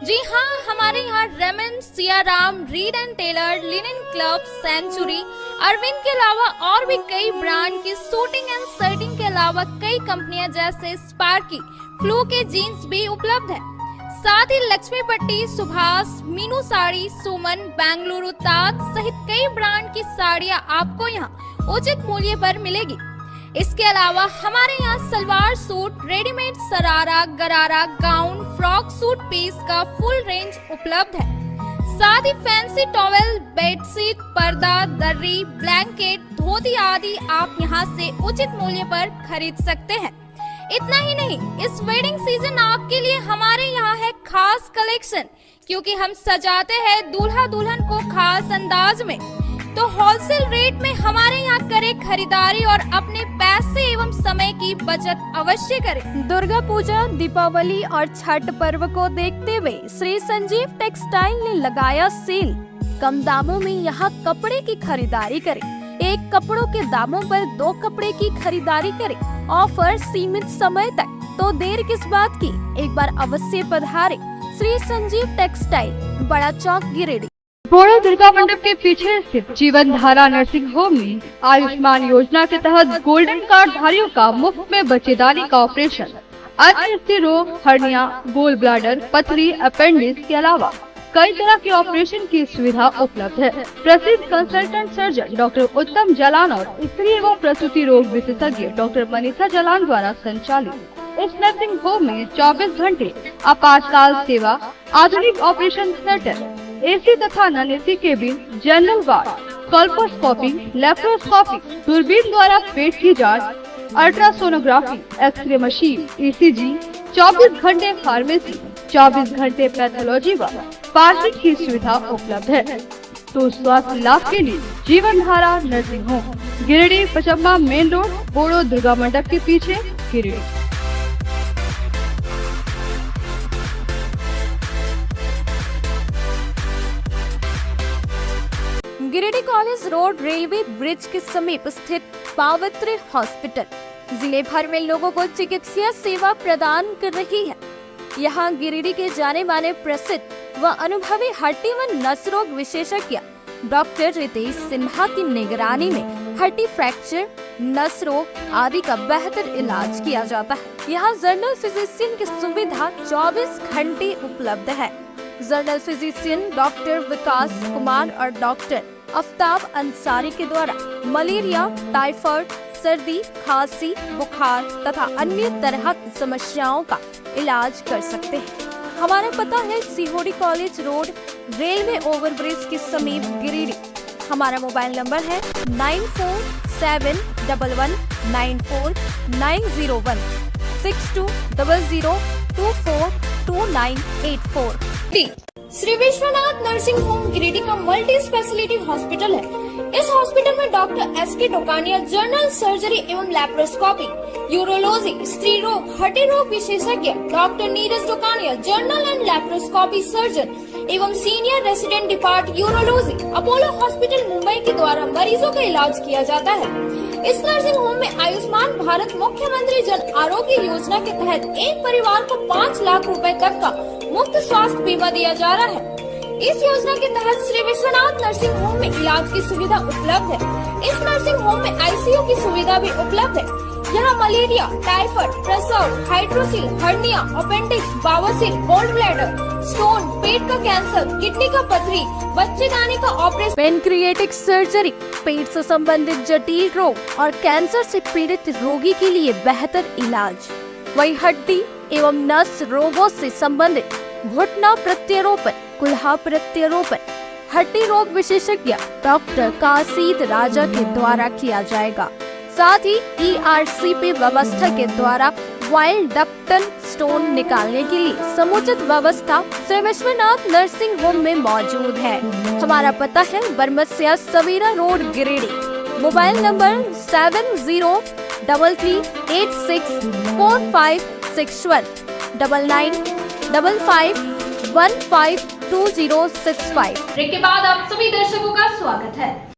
जी हाँ, हमारे यहाँ Raymond, Siyaram, Reid and Taylor, linen club, century, Arvind के अलावा और भी कई ब्रांड की सूटिंग एंड शर्टिंग के अलावा कई कंपनियां जैसे स्पार्की, फ्लू के जीन्स भी उपलब्ध है। साथ ही लक्ष्मी पट्टी, सुभाष, मीनू साड़ी, सुमन, बेंगलुरु ताज सहित कई ब्रांड की साड़ियां आपको यहाँ उचित मूल्य पर मिलेगी। इसके अलावा हमारे यहाँ सलवार सूट, रेडीमेड सरारा, गरारा, गाउन, फ्रॉक सूट पीस का फुल रेंज उपलब्ध है। साथ ही फैंसी टॉवेल, बेडशीट, पर्दा, दर्री, ब्लैंकेट, धोती आदि आप यहाँ से उचित मूल्य पर खरीद सकते हैं। इतना ही नहीं, इस वेडिंग सीजन आपके लिए हमारे यहाँ है खास कलेक्शन, क्योंकि हम सजाते हैं दूल्हा दुल्हन को खास अंदाज में। तो होलसेल रेट में हमारे यहाँ करें खरीदारी और अपने पैसे एवं समय की बचत अवश्य करें। दुर्गा पूजा, दीपावली और छठ पर्व को देखते हुए श्री संजीव टेक्सटाइल ने लगाया सेल। कम दामों में यहाँ कपड़े की खरीदारी करें। एक कपड़ों के दामों पर 2 कपड़े की खरीदारी करें। ऑफर सीमित समय तक, तो देर किस बात की, एक बार अवश्य पधारें। श्री संजीव टेक्सटाइल, बड़ा चौक, गिरिडीह। बोड़ो दुर्गा मंडप के पीछे स्थित जीवन धारा नर्सिंग होम में आयुष्मान योजना के तहत गोल्डन कार्ड धारियों का मुफ्त में बच्चेदानी का ऑपरेशन, अन्य स्त्री रोग, हर्निया, गोल ब्लाडर, पथरी, अपेंडिक्स के अलावा कई तरह के ऑपरेशन की सुविधा उपलब्ध है। प्रसिद्ध कंसल्टेंट सर्जन डॉक्टर उत्तम जलान और स्त्री एवं प्रसूति रोग विशेषज्ञ डॉक्टर मनीषा जलान द्वारा संचालित इस नर्सिंग होम में 24 घंटे आपातकाल सेवा, आधुनिक ऑपरेशन थिएटर, एसी तथा non AC cabin, general ward, colposcopy, laparoscopy, दूरबीन द्वारा पेट की जांच, अल्ट्रासोनोग्राफी, एक्सरे मशीन, ईसीजी, 24 घंटे फार्मेसी, 24 घंटे पैथोलॉजी व पार्किंग की सुविधा उपलब्ध है। तो स्वास्थ्य लाभ के लिए Jeevan Dhara nursing home, Giridih, Pachamba main road, Bodo Durga मंडप के पीछे, Giridih. Giridih college road railway bridge के समीप स्थित पावित्र हॉस्पिटल जिले भर में लोगों को चिकित्सा सेवा प्रदान कर रही है। यहाँ गिरिडीह के जाने माने प्रसिद्ध व अनुभवी हड्डी व नस रोग विशेषज्ञ डॉक्टर रितेश सिन्हा की निगरानी में हड्डी फ्रैक्चर, नस रोग आदि का बेहतर इलाज किया जाता है। यहाँ जनरल फिजिशियन की सुविधा 24 घंटे उपलब्ध है। जनरल फिजिशियन डॉक्टर विकास कुमार और डॉक्टर आफ्ताब अंसारी के द्वारा मलेरिया, टाइफाइड, सर्दी, खांसी, बुखार तथा अन्य तरह की समस्याओं का इलाज कर सकते हैं। हमारा पता है Sihodih college road, railway overbridge के समीप, गिरिडीह। हमारा मोबाइल नंबर है 9471194901 6200242984। श्री विश्वनाथ नर्सिंग होम गिरिडीह का मल्टी स्पेशलिटी हॉस्पिटल है। इस हॉस्पिटल में doctor S K. Tokania general surgery एवं लैप्रोस्कोपी, यूरोलॉजी, स्त्री रोग, हड्डी रोग विशेषज्ञ doctor Neeraj Tokania general and laparoscopy surgeon एवं senior resident depart urology, Apollo hospital Mumbai के द्वारा मरीजों का इलाज किया जाता है। इस नर्सिंग होम में आयुष्मान भारत मुख्यमंत्री जन आरोग्य योजना के तहत एक परिवार को 5 लाख रुपए तक का मुफ्त स्वास्थ्य बीमा दिया जा रहा है। इस योजना के तहत श्री विश्वनाथ नर्सिंग होम में इलाज की सुविधा उपलब्ध है। इस नर्सिंग होम में आईसीयू की सुविधा भी उपलब्ध है। यहाँ मलेरिया, टाइफाइड, प्रसव, हाइड्रोसिल, हर्निया, अपेंडिक्स, बावसील, गोल्ड ब्लैडर, स्टोन, पेट का कैंसर, किडनी का पथरी, बच्चेदानी का ऑपरेशन, पेनक्रिएटिक सर्जरी, पेट से संबंधित जटिल रोग और कैंसर से पीड़ित रोगी के लिए बेहतर इलाज। वही हड्डी एवं नस रोगों से संबंधित घुटना प्रत्यारोपण, कुल्हा प्रत्यारोपण, हड्डी रोग विशेषज्ञ डॉक्टर काशीद राजा के द्वारा किया जाएगा। साथ ही ERCP व्यवस्था के द्वारा वाइल्ड डक्टल स्टोन निकालने के लिए समुचित व्यवस्था श्री विश्वनाथ नर्सिंग होम में मौजूद है। हमारा पता है Baramsia Savera road, Giridih. Mobile number 7033864561 995515 62065। Break के बाद आप सभी दर्शकों का स्वागत है।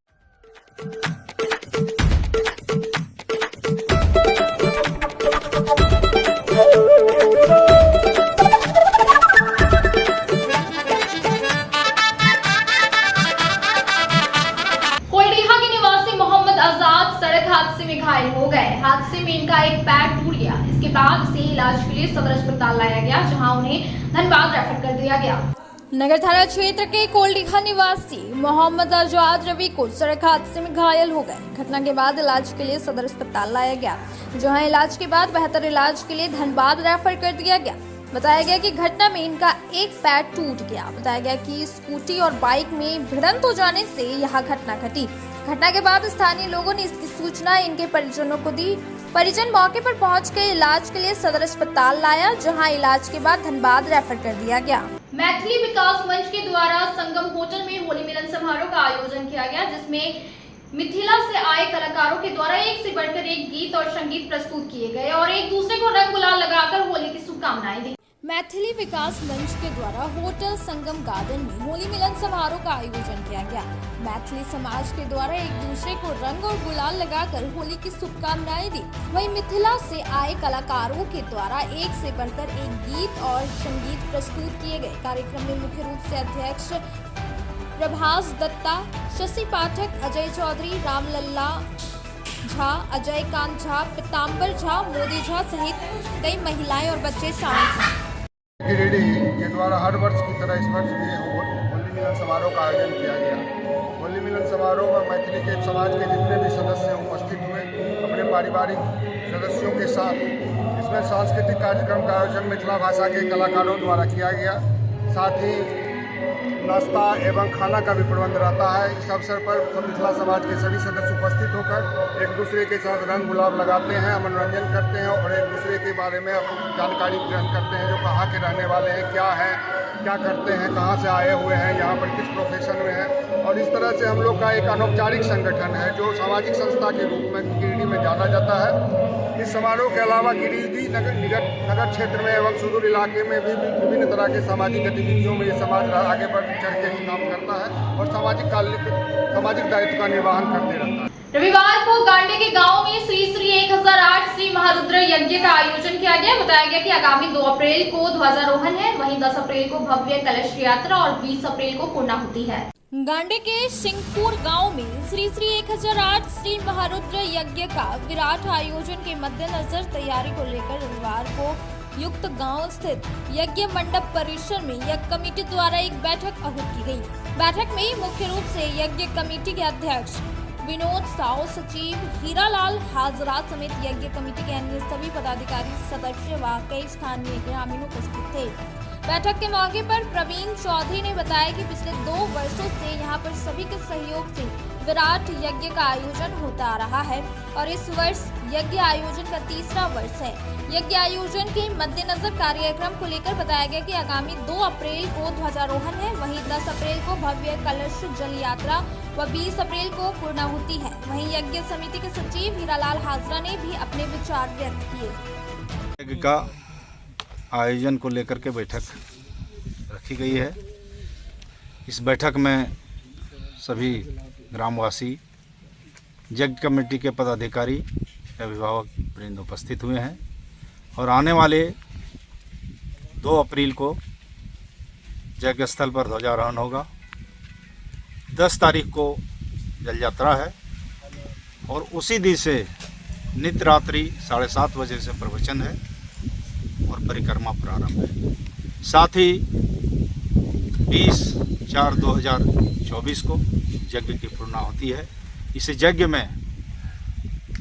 हादसे में घायल हो गए। हादसे में इनका एक पैर टूट गया। इसके बाद इसे इलाज के लिए सदर अस्पताल लाया गया, जहां उन्हें धनबाद रेफर कर दिया गया। नगर थाना क्षेत्र के कोल्डीहा निवासी मोहम्मद आजाद रवि को सड़क हादसे में घायल हो गए। घटना के बाद इलाज के लिए सदर अस्पताल लाया गया, जहां इलाज के बाद बेहतर इलाज के लिए धनबाद रेफर कर दिया गया। बताया गया कि घटना में इनका एक पैर टूट गया। बताया गया कि स्कूटी और बाइक में भिड़ंत हो जाने से यह घटना घटी। घटना के बाद स्थानीय लोगों ने इसकी सूचना इनके परिजनों को दी। परिजन मौके पर पहुंचकर इलाज के लिए सदर अस्पताल लाया, जहां इलाज के बाद धनबाद रेफर कर दिया गया। मैथिली विकास मंच के द्वारा संगम होटल में होली मिलन समारोह का आयोजन किया गया, जिसमें मिथिला से आए कलाकारों के द्वारा एक से बढ़कर एक गीत और संगीत प्रस्तुत किए गए और एक दूसरे को रंग गुलाल लगाकर होली की शुभकामनाएं दी। मैथिली विकास मंच के द्वारा होटल संगम गार्डन में होली मिलन समारोह का आयोजन किया गया। मैथिली समाज के द्वारा एक दूसरे को रंग और गुलाल लगाकर होली की शुभकामनाएं दी। वहीं मिथिला से आए कलाकारों के द्वारा एक से बढ़कर एक गीत और संगीत प्रस्तुत किए गए। कार्यक्रम में मुख्य रूप से अध्यक्ष प्रभास दत्ता, शशि पाठक, अजय चौधरी, रामलल्ला झा, अजय कांत झा, पीताम्बर झा, मोदी झा सहित कई महिलाएं और बच्चे शामिल थे। गिरिडीह के द्वारा हर वर्ष की तरह इस वर्ष भी होली मिलन समारोह का आयोजन किया गया। होली मिलन समारोह में मैथिली के समाज के जितने भी सदस्य उपस्थित हुए अपने पारिवारिक सदस्यों के साथ। इसमें सांस्कृतिक कार्यक्रम का आयोजन मिथिला भाषा के कलाकारों द्वारा किया गया। साथ ही नाश्ता एवं खाना का भी प्रबंध रहता है। इस अवसर पर मिथिला समाज के सभी सदस्य उपस्थित होकर एक दूसरे के साथ रंग गुलाब लगाते हैं, मनोरंजन करते हैं और एक दूसरे के बारे में जानकारी ग्रहण करते हैं, जो कहाँ के रहने वाले हैं, क्या है, क्या करते हैं, कहाँ से आए हुए हैं, यहाँ पर किस प्रोफेशन में है। और इस तरह से हम लोग का एक अनौपचारिक संगठन है जो सामाजिक संस्था के रूप में गिरिडीह में जाना जाता है। इस समारोह के अलावा गिरिडीह नगर क्षेत्र में एवं सुदूर इलाके में भी विभिन्न तरह के सामाजिक गतिविधियों में ये समाज आगे बढ़ चढ़ के काम करता है और सामाजिक दायित्व का निर्वहन करते रहता है। रविवार को गांडे के गांव में श्री 1008 श्री महारुद्र यज्ञ का आयोजन किया गया। बताया गया कि आगामी 2 अप्रैल को ध्वजारोहण है, वहीं 10 अप्रैल को भव्य कलश यात्रा और 20 अप्रैल को पूर्णाहुति है। गांडे के सिंहपुर गांव में श्री 1008 श्री महारुद्र यज्ञ का विराट आयोजन के मद्देनजर तैयारी को लेकर रविवार को युक्त गांव स्थित यज्ञ मंडप परिसर में यज्ञ कमेटी द्वारा एक बैठक आहूत की गई। बैठक में मुख्य रूप से यज्ञ कमेटी के अध्यक्ष विनोद साव, सचिव हीरालाल हाजरा समेत यज्ञ कमेटी के अन्य सभी पदाधिकारी, सदस्य व कई स्थानीय ग्रामीण उपस्थित थे। बैठक के मौके पर प्रवीण चौधरी ने बताया कि पिछले 2 वर्षों से यहां पर सभी के सहयोग से विराट यज्ञ का आयोजन होता आ रहा है और इस वर्ष यज्ञ आयोजन का 3रा वर्ष है। यज्ञ आयोजन के मद्देनजर कार्यक्रम को लेकर बताया गया कि आगामी 2 अप्रैल को ध्वजारोहण है, वहीं 10 अप्रैल को भव्य कलश जल यात्रा व 20 अप्रैल को पूर्णाहुति है। वहीं यज्ञ समिति के सचिव हीरालाल हाजरा ने भी अपने विचार व्यक्त किए। यज्ञ का आयोजन को लेकर के बैठक रखी गई है। इस बैठक में सभी ग्रामवासी, यज्ञ कमेटी के पदाधिकारी, अभिभावक वृंद उपस्थित हुए हैं और आने वाले 2 अप्रैल को यज्ञ स्थल पर ध्वजारोहण होगा। 10 तारीख को जल यात्रा है और उसी दिन से नित्य रात्रि 7:30 बजे से प्रवचन है और परिक्रमा प्रारंभ है। साथ ही 20/4/2024 को यज्ञ की पूर्णाहुति है। इस यज्ञ में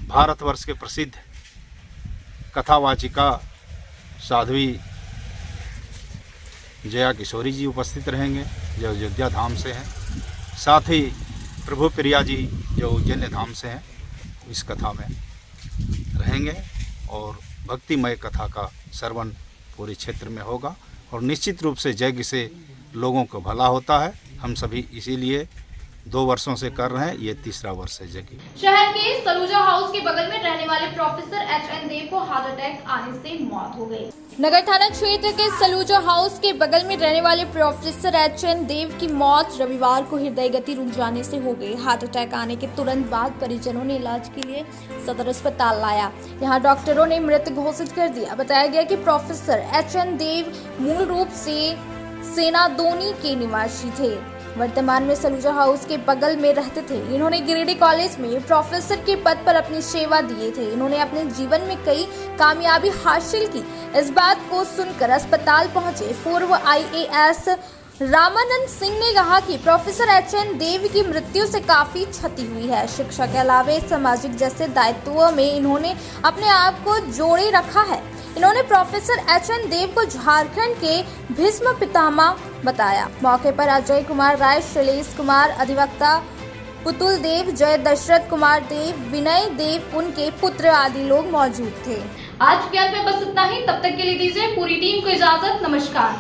भारतवर्ष के प्रसिद्ध कथावाचिका साध्वी जया किशोरी जी उपस्थित रहेंगे, जो अयोध्या धाम से हैं। साथ ही प्रभु प्रिया जी जो उज्जैन धाम से हैं, इस कथा में रहेंगे और भक्तिमय कथा का श्रवण पूरे क्षेत्र में होगा और निश्चित रूप से यज्ञ से लोगों को भला होता है। हम सभी इसीलिए 2 वर्षों से कर रहे हैं, ये तीसरा वर्ष है जबकि। शहर के सलूजा हाउस के बगल में रहने वाले प्रोफेसर एच.एन. देव को हार्ट अटैक आने से मौत हो गई। नगर थाना क्षेत्र के सलूजा हाउस के बगल में रहने वाले प्रोफेसर एच.एन. देव की मौत रविवार को हृदय गति रुक जाने से हो गई। हार्ट अटैक आने के तुरंत बाद परिजनों ने इलाज के लिए सदर अस्पताल लाया। यहां डॉक्टरों ने मृत घोषित कर दिया। बताया गया कि प्रोफेसर एच.एन. देव मूल रूप से सेनादोनी के निवासी थे। वर्तमान में सलूजा हाउस के बगल में रहते थे। इन्होंने गिरिडीह कॉलेज में प्रोफेसर के पद पर अपनी सेवा दिए थे। इन्होंने अपने जीवन में कई कामयाबी हासिल की। इस बात को सुनकर अस्पताल पहुंचे पूर्व आईएएस रामानंद सिंह ने कहा कि प्रोफेसर एच.एन. देव की मृत्यु से काफी क्षति हुई है। शिक्षा के अलावा सामाजिक जैसे दायित्वों में इन्होंने अपने आप को जोड़े रखा है। इन्होंने प्रोफेसर एच.एन. देव को झारखंड के भीष्म पितामह बताया। मौके पर अजय कुमार राय, शैलेश कुमार, अधिवक्ता पुतुल देव, जय दशरथ कुमार देव, विनय देव, उनके पुत्र आदि लोग मौजूद थे। आज के अंत में बस इतना ही। तब तक के लिए दीजिए पूरी टीम को इजाजत। नमस्कार।